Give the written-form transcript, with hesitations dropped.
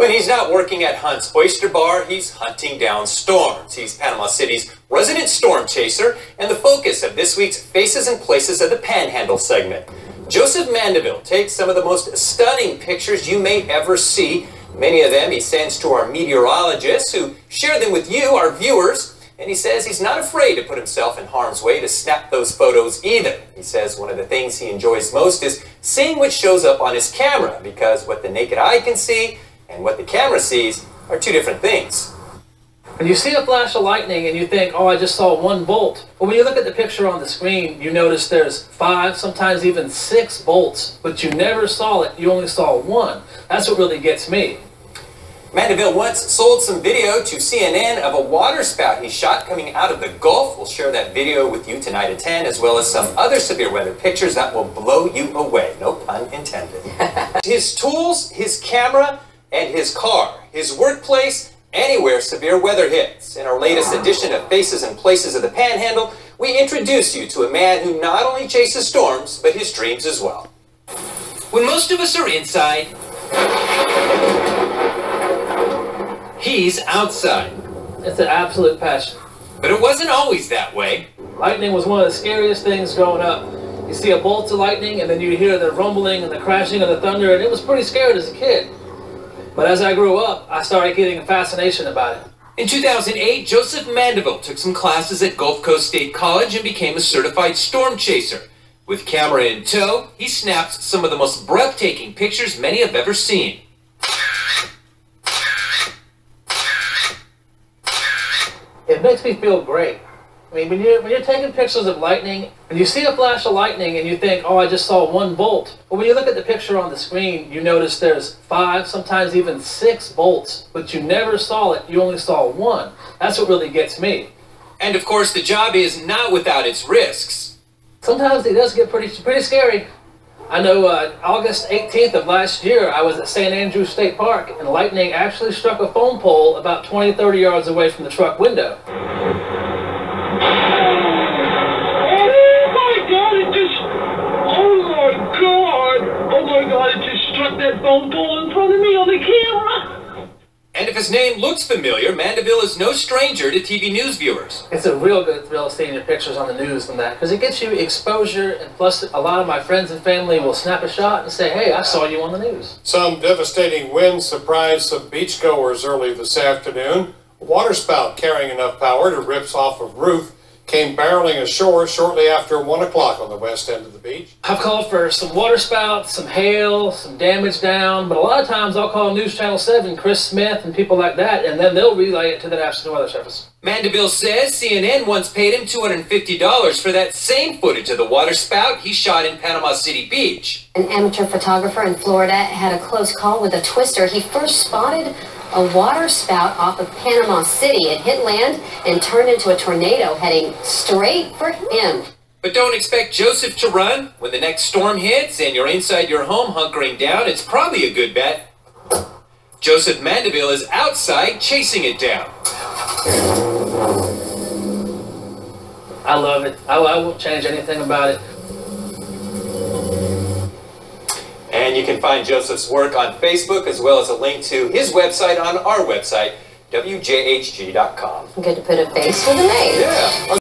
When he's not working at Hunt's Oyster Bar, he's hunting down storms. He's Panama City's resident storm chaser and the focus of this week's Faces and Places of the Panhandle segment. Joseph Mandeville takes some of the most stunning pictures you may ever see. Many of them he sends to our meteorologists who share them with you, our viewers. And he says he's not afraid to put himself in harm's way to snap those photos either. He says one of the things he enjoys most is seeing what shows up on his camera, because what the naked eye can see and what the camera sees are two different things. When you see a flash of lightning and you think, oh, I just saw one bolt. Well, when you look at the picture on the screen, you notice there's 5, sometimes even 6 bolts, but you never saw it, you only saw one. That's what really gets me. Mandeville once sold some video to CNN of a water spout he shot coming out of the Gulf. We'll share that video with you tonight at 10, as well as some other severe weather pictures that will blow you away. No pun intended. His tools, his camera, and his car. His workplace, anywhere severe weather hits. In our latest edition of Faces and Places of the Panhandle, we introduce you to a man who not only chases storms, but his dreams as well. When most of us are inside, he's outside. It's an absolute passion. But it wasn't always that way. Lightning was one of the scariest things growing up. You see a bolt of lightning and then you hear the rumbling and the crashing of the thunder, and it was pretty scared as a kid. But as I grew up, I started getting a fascination about it. In 2008, Joseph Mandeville took some classes at Gulf Coast State College and became a certified storm chaser. With camera in tow, he snaps some of the most breathtaking pictures many have ever seen. It makes me feel great. I mean, when you're taking pictures of lightning, and you see a flash of lightning and you think, oh, I just saw one bolt. But when you look at the picture on the screen, you notice there's 5, sometimes even 6 bolts, but you never saw it, you only saw one. That's what really gets me. And of course, the job is not without its risks. Sometimes it does get pretty scary. I know August 18th of last year, I was at St. Andrews State Park, and lightning actually struck a phone pole about 20-30 yards away from the truck window. That phone pole in front of me on the camera. And if his name looks familiar, Mandeville is no stranger to TV news viewers. It's a real good thrill seeing your pictures on the news from that, because it gets you exposure, and plus a lot of my friends and family will snap a shot and say, hey, I saw you on the news. Some devastating winds surprised some beachgoers early this afternoon. A waterspout carrying enough power to rip off a roof came barreling ashore shortly after 1 o'clock on the west end of the beach. I've called for some water spouts, some hail, some damage down, but a lot of times I'll call News Channel 7, Chris Smith, and people like that, and then they'll relay it to the National Weather Service. Mandeville says CNN once paid him $250 for that same footage of the water spout he shot in Panama City Beach. An amateur photographer in Florida had a close call with a twister. He first spotted a water spout off of Panama City. It hit land and turned into a tornado heading straight for him. But don't expect Joseph to run. When the next storm hits and you're inside your home hunkering down, it's probably a good bet. Joseph Mandeville is outside chasing it down. I love it. I won't change anything about it. And you can find Joseph's work on Facebook, as well as a link to his website on our website, WJHG.com. Good to put a face with a name. Yeah.